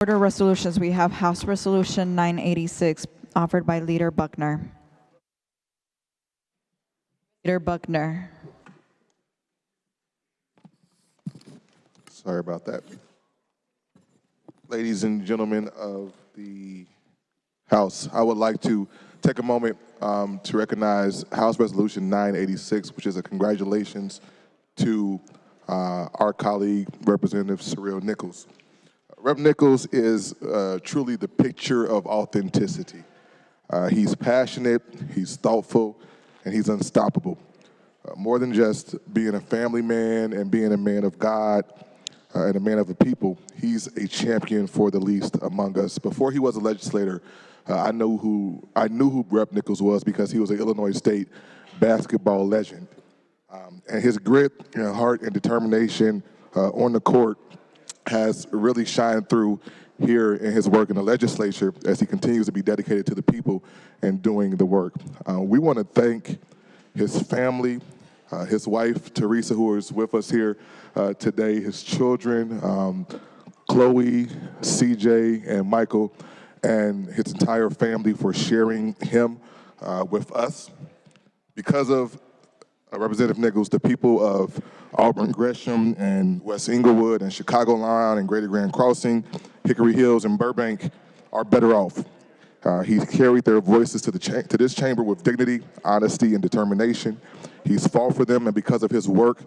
Order resolutions, we have House Resolution 986, offered by Leader Buckner. Leader Buckner. Sorry about that. Ladies and gentlemen of the House, I would like to take a moment to recognize House Resolution 986, which is a congratulations to our colleague, Representative Cyril Nichols. Rep. Nichols is truly the picture of authenticity. He's passionate, he's thoughtful, and he's unstoppable. More than just being a family man and being a man of God and a man of the people, he's a champion for the least among us. Before he was a legislator, I knew who Rep. Nichols was because he was an Illinois State basketball legend. And his grit and heart and determination on the court has really shined through here in his work in the legislature as he continues to be dedicated to the people and doing the work. We want to thank his family, his wife, Teresa, who is with us here today, his children, Chloe, CJ, and Michael, and his entire family for sharing him with us. Because of Representative Nichols, the people of Auburn Gresham and West Inglewood and Chicago Line and Greater Grand Crossing, Hickory Hills and Burbank are better off. He's carried their voices to this chamber with dignity, honesty, and determination. He's fought for them, and because of his work,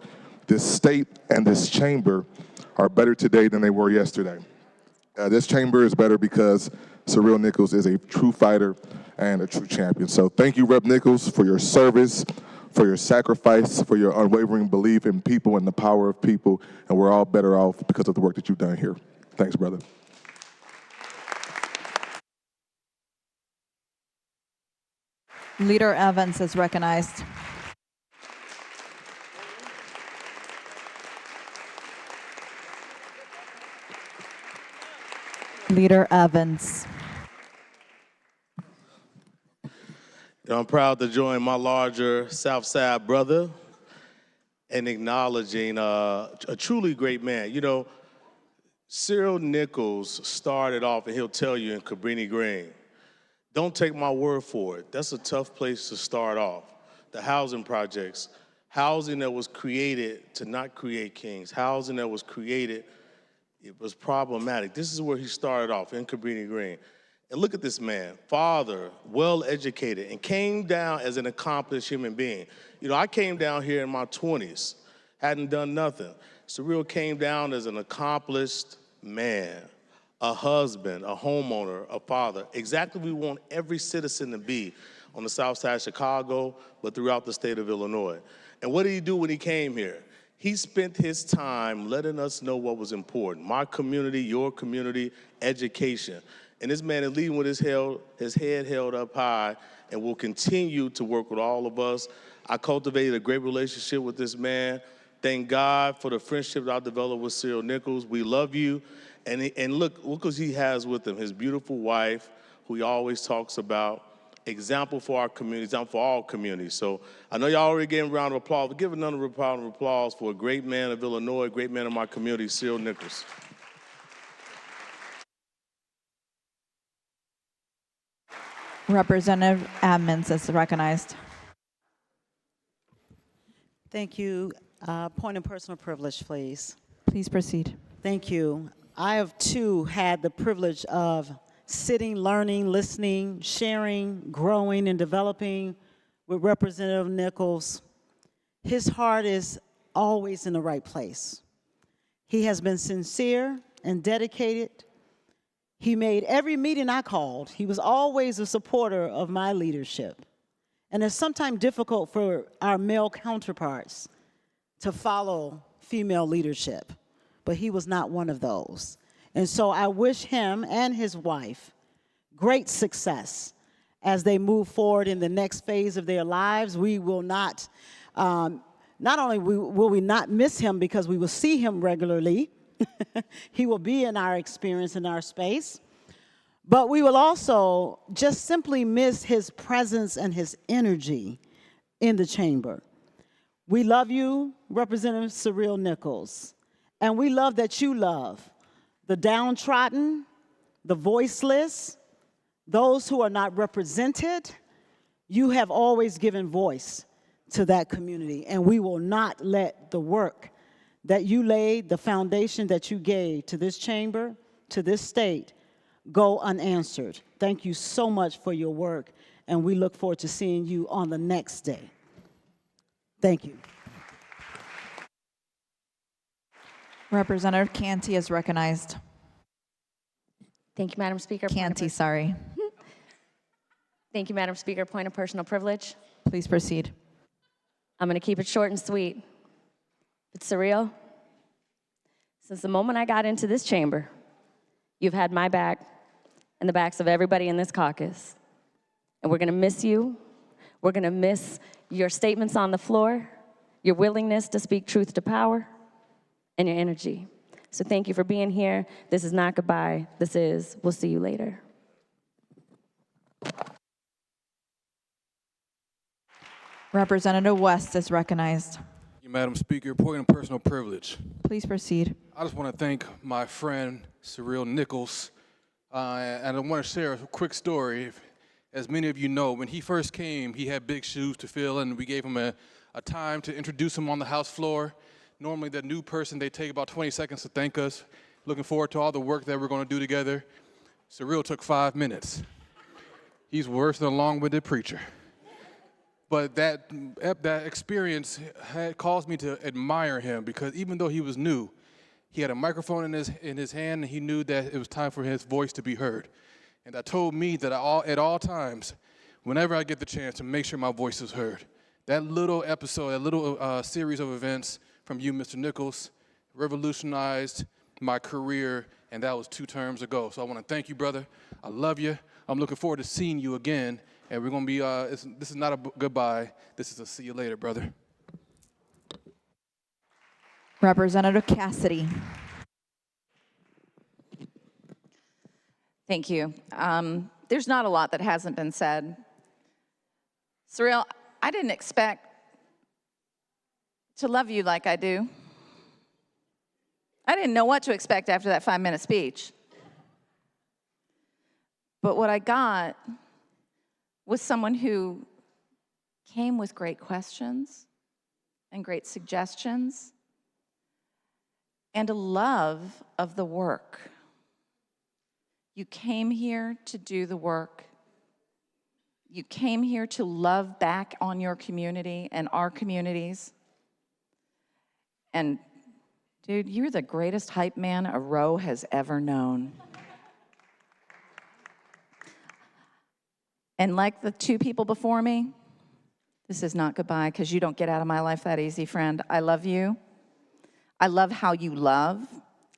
this state and this chamber are better today than they were yesterday. This chamber is better because Cyril Nichols is a true fighter and a true champion. So thank you, Rep. Nichols, for your service, for your sacrifice, for your unwavering belief in people and the power of people, and we're all better off because of the work that you've done here. Thanks, brother. Leader Evans is recognized. Leader Evans. I'm proud to join my larger Southside brother in acknowledging a truly great man. You know, Cyril Nichols started off, and he'll tell you, in Cabrini Green. Don't take my word for it. That's a tough place to start off. The housing projects, housing that was created to not create kings, housing that was created, it was problematic. This is where he started off, in Cabrini Green. And look at this man, father, well-educated, and came down as an accomplished human being. You know, I came down here in my 20s, hadn't done nothing. Cyril came down as an accomplished man, a husband, a homeowner, a father. Exactly what we want every citizen to be on the south side of Chicago, but throughout the state of Illinois. And what did he do when he came here? He spent his time letting us know what was important. My community, your community, education. And this man is leading with his head held up high, and will continue to work with all of us. I cultivated a great relationship with this man. Thank God for the friendship that I developed with Cyril Nichols. We love you. And look what he has with him, his beautiful wife, who he always talks about. Example for our community, example for all communities. So I know y'all already getting a round of applause, but give another round of applause for a great man of Illinois, a great man of my community, Cyril Nichols. Representative Ammons is recognized. Thank you. Point of personal privilege, please. Please proceed. Thank you. I have too had the privilege of sitting, learning, listening, sharing, growing, and developing with Representative Nichols. His heart is always in the right place. He has been sincere and dedicated. He made every meeting I called. He was always a supporter of my leadership. And it's sometimes difficult for our male counterparts to follow female leadership, but he was not one of those. And so I wish him and his wife great success as they move forward in the next phase of their lives. We will not only will we not miss him because we will see him regularly, he will be in our experience, in our space, but we will also just simply miss his presence and his energy in the chamber. We love you, Representative Cyril Nichols, and we love that you love the downtrodden, the voiceless, those who are not represented. You have always given voice to that community, and we will not let the work that you laid, the foundation that you gave to this chamber, to this state, go unanswered. Thank you so much for your work, and we look forward to seeing you on the next day. Thank you. Representative Canty is recognized. Thank you, Madam Speaker. Canty, sorry. Thank you, Madam Speaker. Point of personal privilege. Please proceed. I'm going to keep it short and sweet. But Cyril, since the moment I got into this chamber, you've had my back and the backs of everybody in this caucus. And we're going to miss you. We're going to miss your statements on the floor, your willingness to speak truth to power, and your energy. So thank you for being here. This is not goodbye. This is we'll see you later. Representative West is recognized. Thank you, Madam Speaker. Point of personal privilege. Please proceed. I just want to thank my friend Cyril Nichols, and I want to share a quick story. As many of you know, when he first came, he had big shoes to fill, and we gave him a time to introduce him on the House floor. Normally, the new person, they take about 20 seconds to thank us. Looking forward to all the work that we're going to do together. Cyril took 5 minutes. He's worse than a long-winded preacher. But that experience had caused me to admire him, because even though he was new, he had a microphone in his hand, and he knew that it was time for his voice to be heard. And that told me that at all times, whenever I get the chance, to make sure my voice is heard. That little episode, that little series of events from you, Mr. Nichols, revolutionized my career, and that was 2 terms ago. So I want to thank you, brother. I love you. I'm looking forward to seeing you again, and we're going to be, this is not a goodbye. This is a see you later, brother. Representative Cassidy. Thank you. There's not a lot that hasn't been said. Cyril, I didn't expect to love you like I do. I didn't know what to expect after that 5-minute speech. But what I got was someone who came with great questions and great suggestions and a love of the work. You came here to do the work. You came here to love back on your community and our communities. And dude, you're the greatest hype man a row has ever known. And like the 2 people before me, this is not goodbye, because you don't get out of my life that easy, friend. I love you. I love how you love.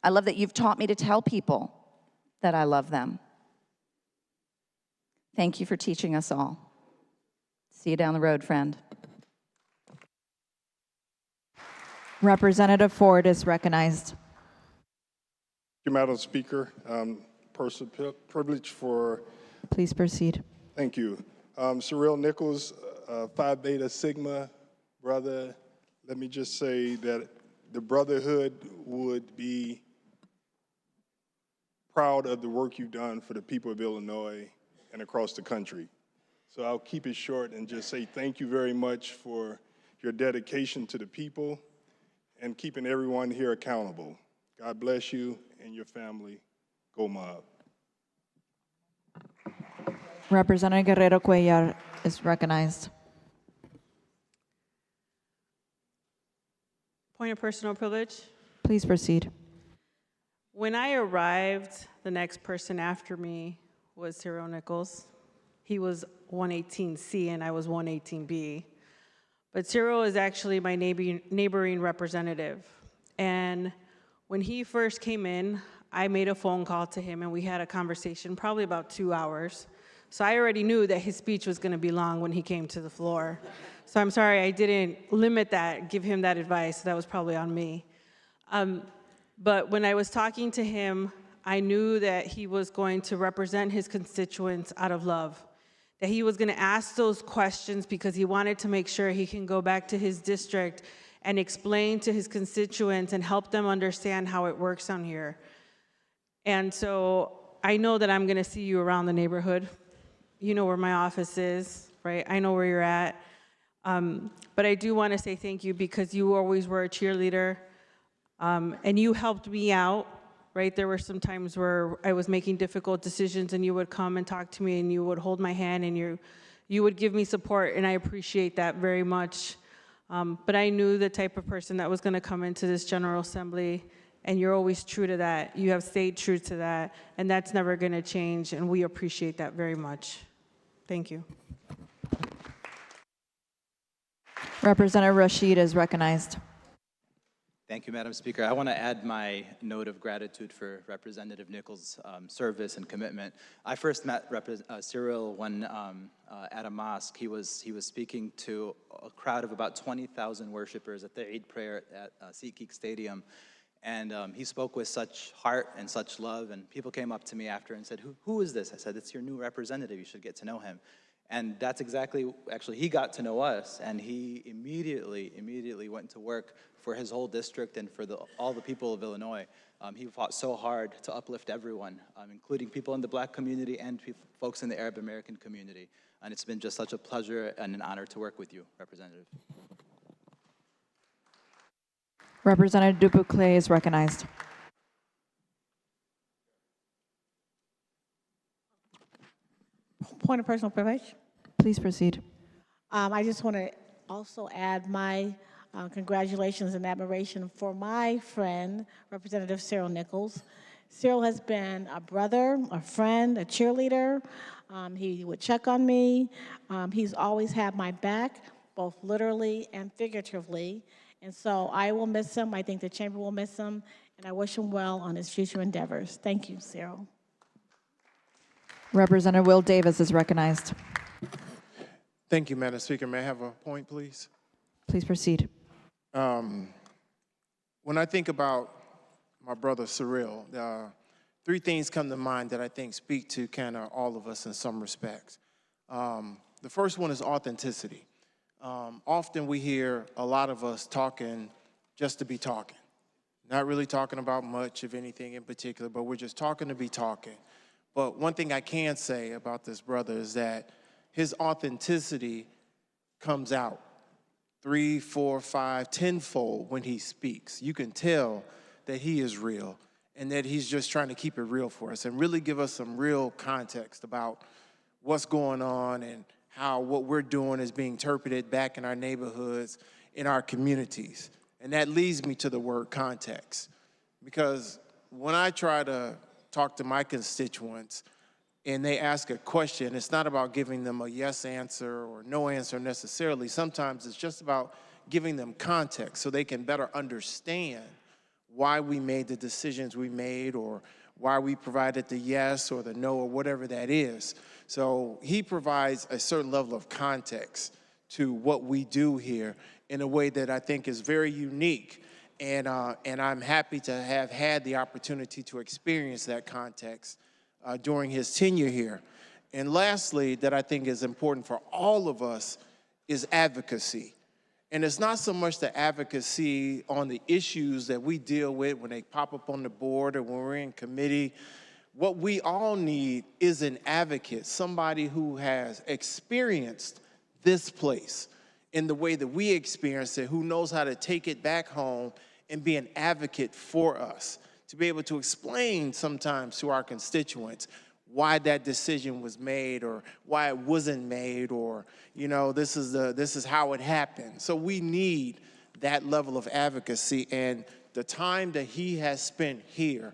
I love that you've taught me to tell people that I love them. Thank you for teaching us all. See you down the road, friend. Representative Ford is recognized. Thank you, Madam Speaker. Personal privilege for... Please proceed. Thank you. Cyril Nichols, Phi Beta Sigma brother. Let me just say that the brotherhood would be proud of the work you've done for the people of Illinois and across the country. So I'll keep it short and just say thank you very much for your dedication to the people and keeping everyone here accountable. God bless you and your family. Go Mob. Representative Guerrero Cuellar is recognized. Point of personal privilege. Please proceed. When I arrived, the next person after me was Cyril Nichols. He was 118C and I was 118B. But Cyril is actually my neighboring representative. And when he first came in, I made a phone call to him and we had a conversation, probably about 2 hours. So I already knew that his speech was gonna be long when he came to the floor. So I'm sorry I didn't limit that, give him that advice. That was probably on me. But when I was talking to him, I knew that he was going to represent his constituents out of love, that he was going to ask those questions because he wanted to make sure he can go back to his district and explain to his constituents and help them understand how it works down here. And so I know that I'm going to see you around the neighborhood. You know where my office is, right? I know where you're at. But I do want to say thank you because you always were a cheerleader, and you helped me out, right? There were some times where I was making difficult decisions, and you would come and talk to me, and you would hold my hand, and you would give me support, and I appreciate that very much. But I knew the type of person that was going to come into this General Assembly, and you're always true to that. You have stayed true to that, and that's never going to change, and we appreciate that very much. Thank you. Representative Rashid is recognized. Thank you, Madam Speaker. I want to add my note of gratitude for Representative Nichols' service and commitment. I first met Cyril when at a mosque. He was speaking to a crowd of about 20,000 worshipers at the Eid prayer at SeatGeek Stadium. And he spoke with such heart and such love, and people came up to me after and said, who is this? I said, it's your new representative. You should get to know him. And that's exactly, actually, he got to know us, and he immediately went to work for his whole district and for all the people of Illinois. He fought so hard to uplift everyone, including people in the Black community and folks in the Arab American community. And it's been just such a pleasure and an honor to work with you, Representative. Representative Dubuclet is recognized. Point of personal privilege. Please proceed. I just want to also add my congratulations and admiration for my friend, Representative Cyril Nichols. Cyril has been a brother, a friend, a cheerleader. He would check on me. He's always had my back, both literally and figuratively. And so I will miss him. I think the chamber will miss him. And I wish him well on his future endeavors. Thank you, Cyril. Representative Will Davis is recognized. Thank you, Madam Speaker. May I have a point, please? Please proceed. When I think about my brother Cyril, three things come to mind that I think speak to kind of all of us in some respects. The first one is authenticity. Often we hear a lot of us talking just to be talking, not really talking about much of anything in particular, but we're just talking to be talking. But one thing I can say about this brother is that his authenticity comes out 3, 4, 5, 10-fold when he speaks. You can tell that he is real and that he's just trying to keep it real for us and really give us some real context about what's going on and how what we're doing is being interpreted back in our neighborhoods, in our communities. And that leads me to the word context. Because when I try to talk to my constituents and they ask a question, it's not about giving them a yes answer or no answer necessarily. Sometimes it's just about giving them context so they can better understand why we made the decisions we made or why we provided the yes or the no or whatever that is. So he provides a certain level of context to what we do here in a way that I think is very unique. And I'm happy to have had the opportunity to experience that context during his tenure here. And lastly, that I think is important for all of us is advocacy. And it's not so much the advocacy on the issues that we deal with when they pop up on the board or when we're in committee. What we all need is an advocate, somebody who has experienced this place in the way that we experience it, who knows how to take it back home and be an advocate for us, to be able to explain sometimes to our constituents why that decision was made or why it wasn't made or, you know, this is how it happened. So we need that level of advocacy, and the time that he has spent here,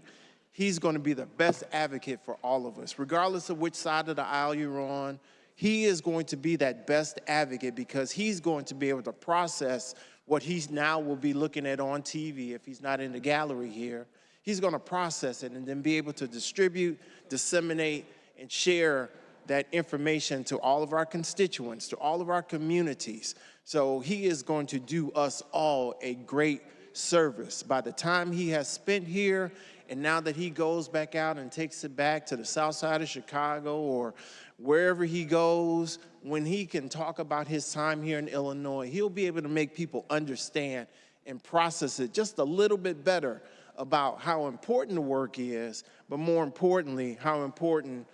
he's going to be the best advocate for all of us. Regardless of which side of the aisle you're on, he is going to be that best advocate because he's going to be able to process what he now will be looking at on TV if he's not in the gallery here. He's going to process it and then be able to distribute, disseminate, and share that information to all of our constituents, to all of our communities. So he is going to do us all a great service. By the time he has spent here, and now that he goes back out and takes it back to the south side of Chicago or wherever he goes, when he can talk about his time here in Illinois, he'll be able to make people understand and process it just a little bit better about how important the work is, but more importantly, how important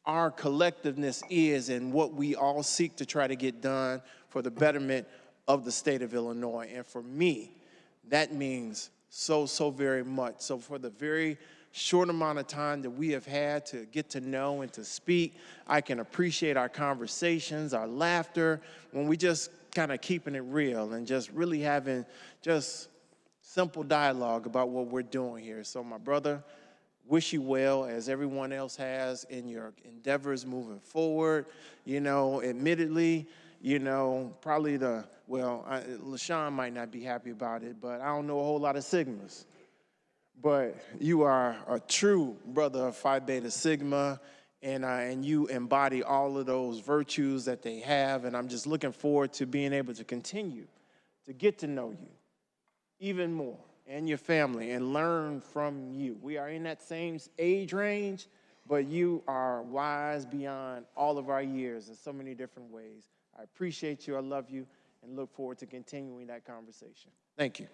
our collectiveness is and what we all seek to try to get done for the betterment of the state of Illinois. And for me, that means so very much. So for the very short amount of time that we have had to get to know and to speak, I can appreciate our conversations, our laughter, when we just kind of keeping it real and just really having just simple dialogue about what we're doing here. So my brother, wish you well, as everyone else has, in your endeavors moving forward. You know, admittedly, you know, probably LaShawn might not be happy about it, but I don't know a whole lot of Sigmas. But you are a true brother of Phi Beta Sigma, and you embody all of those virtues that they have, and I'm just looking forward to being able to continue to get to know you even more, and your family, and learn from you. We are in that same age range, but you are wise beyond all of our years in so many different ways. I appreciate you, I love you, and look forward to continuing that conversation. Thank you.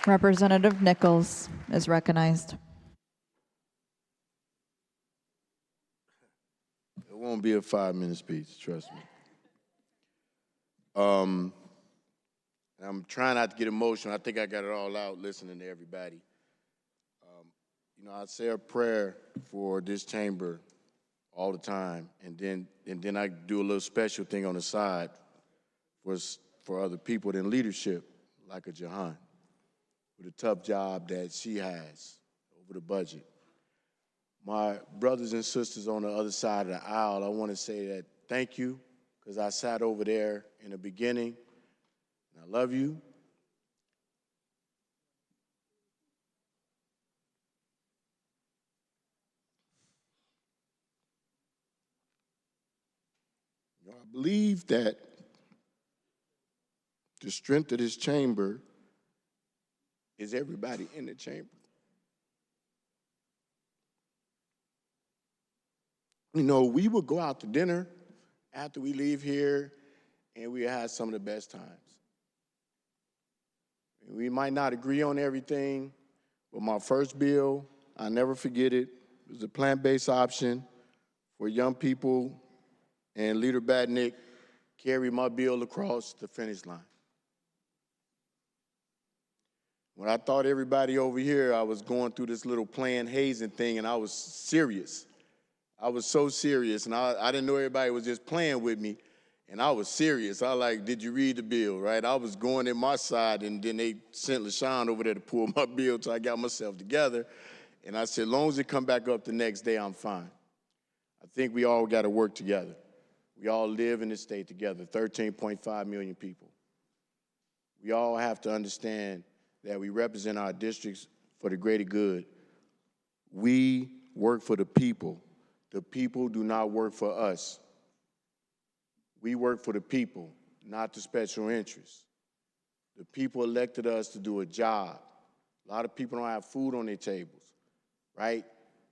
Representative Nichols is recognized. It won't be a 5-minute speech, trust me. I'm trying not to get emotional. I think I got it all out listening to everybody. You know, I say a prayer for this chamber all the time, and then I do a little special thing on the side for other people in leadership, like a Jahan, with a tough job that she has over the budget. My brothers and sisters on the other side of the aisle, I want to say that thank you, because I sat over there in the beginning, and I love you. You know, I believe that the strength of this chamber is everybody in the chamber. You know, we would go out to dinner after we leave here, and we had some of the best times. We might not agree on everything, but my first bill, I'll never forget it, was a plant-based option for young people, and Leader Batnick carried my bill across the finish line. When I thought everybody over here, I was going through this little planned hazing thing, and I was serious. I was so serious, and I didn't know everybody was just playing with me, and I was serious. I like, did you read the bill, right? I was going in my side, and then they sent LaShawn over there to pull my bill till I got myself together, and I said, as long as it come back up the next day, I'm fine. I think we all got to work together. We all live in this state together, 13.5 million people. We all have to understand that we represent our districts for the greater good. We work for the people. The people do not work for us. We work for the people, not the special interests. The people elected us to do a job. A lot of people don't have food on their tables, right?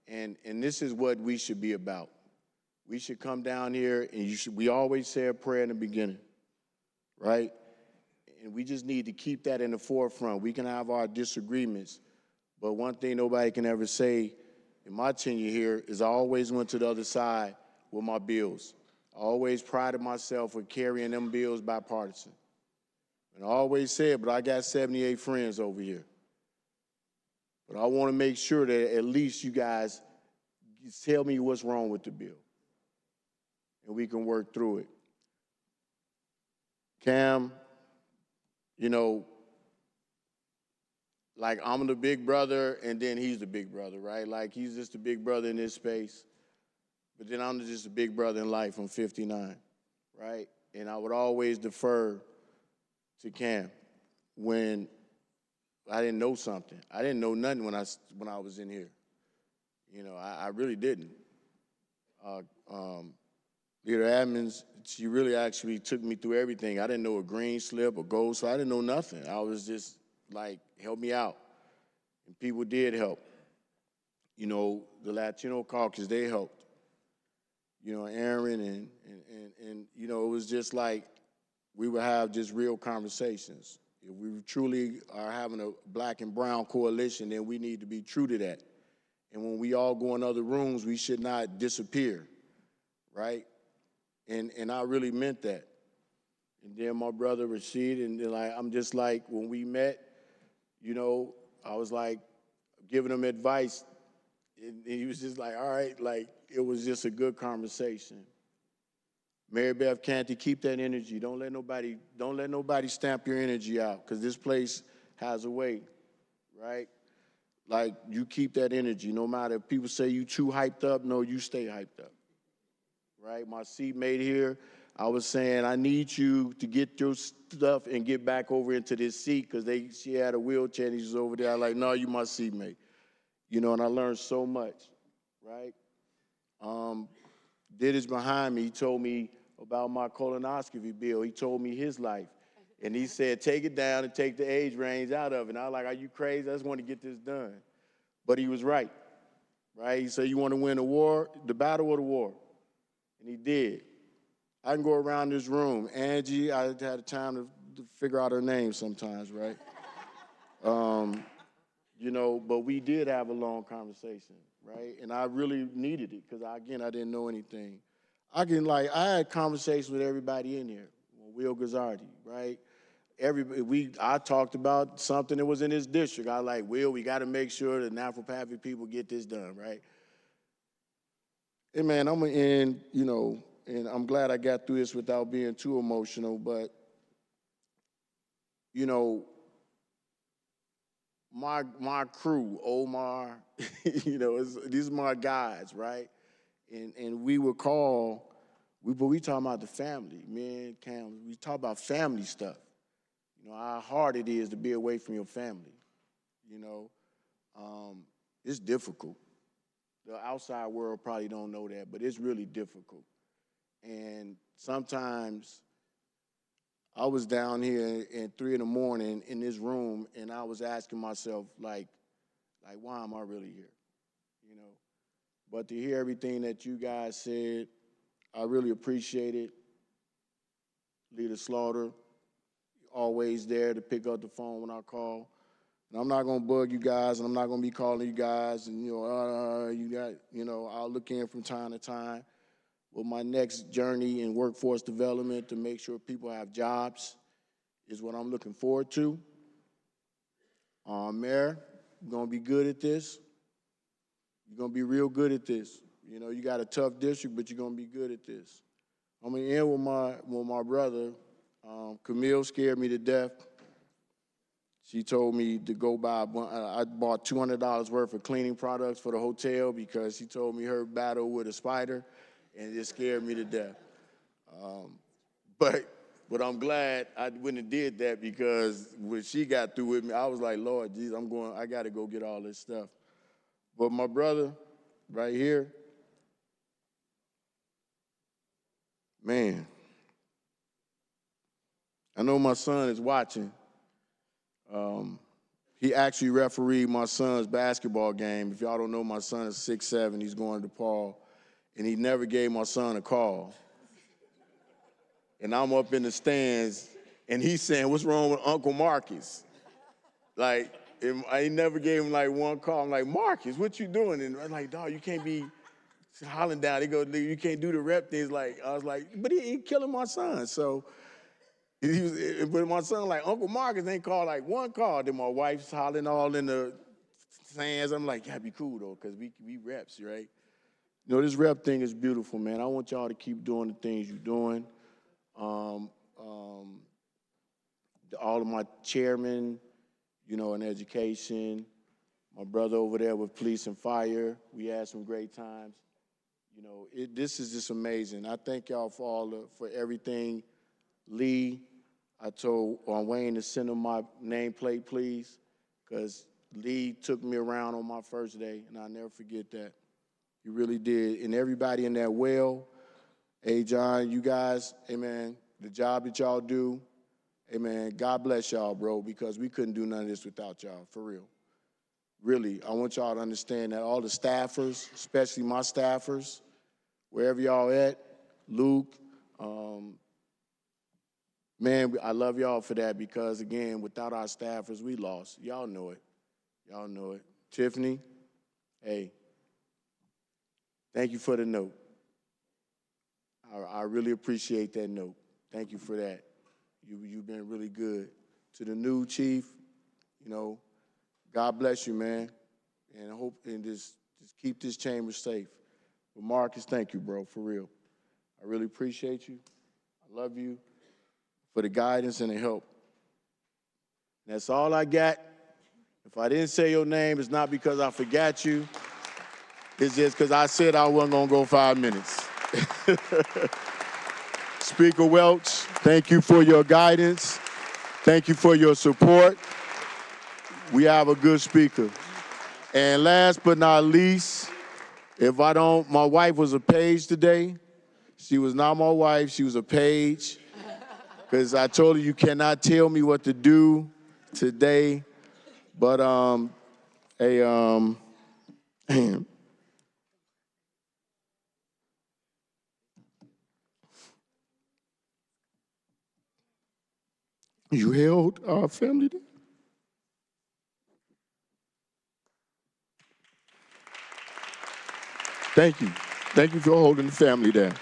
And this is what we should be about. We should come down here, and we always say a prayer in the beginning, right? And we just need to keep that in the forefront. We can have our disagreements, but one thing nobody can ever say in my tenure here is I always went to the other side with my bills. I always prided myself with carrying them bills bipartisan. And I always said, but I got 78 friends over here. But I want to make sure that at least you guys tell me what's wrong with the bill, and we can work through it. Cam, you know, like I'm the big brother, and then he's the big brother, right? Like he's just the big brother in this space, but then I'm just a big brother in life. I'm 59, right? And I would always defer to Cam when I didn't know something. I didn't know nothing when I was in here. You know, I really didn't. Leader Admins, she really actually took me through everything. I didn't know a green slip or gold, so I didn't know nothing. I was just like, help me out. And people did help. You know, the Latino caucus, they helped. You know, Aaron and you know, it was just like we would have just real conversations. If we truly are having a black and brown coalition, then we need to be true to that. And when we all go in other rooms, we should not disappear, right? And I really meant that. And then my brother Rashid, and then I'm just like, when we met, you know, I was like giving him advice, and he was just like, all right, like it was just a good conversation. Mary Beth Canty, keep that energy. Don't let nobody stamp your energy out, because this place has a way, right? Like, you keep that energy. No matter if people say you too hyped up, no, you stay hyped up, right? My seatmate here, I was saying, I need you to get your stuff and get back over into this seat, because she had a wheelchair and she was over there. I'm like, no, you my seatmate. You know, and I learned so much, right? Did is behind me. He told me about my colonoscopy bill. He told me his life. And he said, take it down and take the age range out of it. And I was like, are you crazy? I just want to get this done. But he was right, right? He said, you want to win the war, the battle or the war? And he did. I can go around this room. Angie, I had time to figure out her name sometimes, right? You know, but we did have a long conversation, right? And I really needed it, because, I didn't know anything. I had conversations with everybody in here. Will Gazzardi, right? I talked about something that was in his district. I like, Will, we got to make sure the Nafropathic people get this done, right? And man, I'm gonna end, you know, and I'm glad I got through this without being too emotional, but, you know, my crew, Omar, you know, these are my guys, right? And we would call, but we talking about the family, me and Cam, we talk about family stuff. You know, how hard it is to be away from your family, you know. It's difficult. The outside world probably don't know that, but it's really difficult. And sometimes I was down here at 3 a.m. in this room, and I was asking myself, like, why am I really here? You know, but to hear everything that you guys said, I really appreciate it. Leader Slaughter, always there to pick up the phone when I call. And I'm not gonna bug you guys, and I'm not gonna be calling you guys, and I'll look in from time to time with my next journey in workforce development to make sure people have jobs is what I'm looking forward to. Mayor, you're gonna be good at this. You're gonna be real good at this. You know, you got a tough district, but you're gonna be good at this. I'm gonna end with my brother. Camille scared me to death. She told me to go buy, I bought $200 worth of cleaning products for the hotel because she told me her battle with a spider, and it scared me to death. But I'm glad I went and did that, because when she got through with me, I was like, Lord, geez, I gotta go get all this stuff. But my brother, right here, man, I know my son is watching. He actually refereed my son's basketball game. If y'all don't know, my son is 6'7", he's going to DePaul, and he never gave my son a call. And I'm up in the stands, and he's saying, what's wrong with Uncle Marcus? Like, I never gave him like one call. I'm like, Marcus, what you doing? And I'm like, dog, you can't be hollering down. He goes, you can't do the rep things. Like, I was like, but he killing my son. So but my son, like, Uncle Marcus ain't called like one call. Then my wife's hollering all in the stands. I'm like, yeah, be cool though, because we reps, right? You know, this rep thing is beautiful, man. I want y'all to keep doing the things you're doing. All of my chairmen, you know, in education, my brother over there with police and fire, we had some great times. You know, this is just amazing. I thank y'all for everything. Lee, I told Wayne to send him my nameplate, please, because Lee took me around on my first day, and I'll never forget that. He really did. And everybody in that well, hey, John, you guys, hey, man, the job that y'all do, hey, man, God bless y'all, bro, because we couldn't do none of this without y'all, for real. Really, I want y'all to understand that all the staffers, especially my staffers, wherever y'all at, Luke, Man, I love y'all for that because, again, without our staffers, we lost. Y'all know it. Y'all know it. Tiffany, hey, thank you for the note. I really appreciate that note. Thank you for that. You've been really good. To the new chief, you know, God bless you, man. And I hope and just keep this chamber safe. But Marcus, thank you, bro, for real. I really appreciate you. I love you for the guidance and the help. And that's all I got. If I didn't say your name, it's not because I forgot you. It's just because I said I wasn't going to go 5 minutes. Speaker Welch, thank you for your guidance. Thank you for your support. We have a good speaker. And last but not least, my wife was a page today. She was not my wife, she was a page. Because I told her you cannot tell me what to do today. But you held our family down. Thank you. Thank you for holding the family down.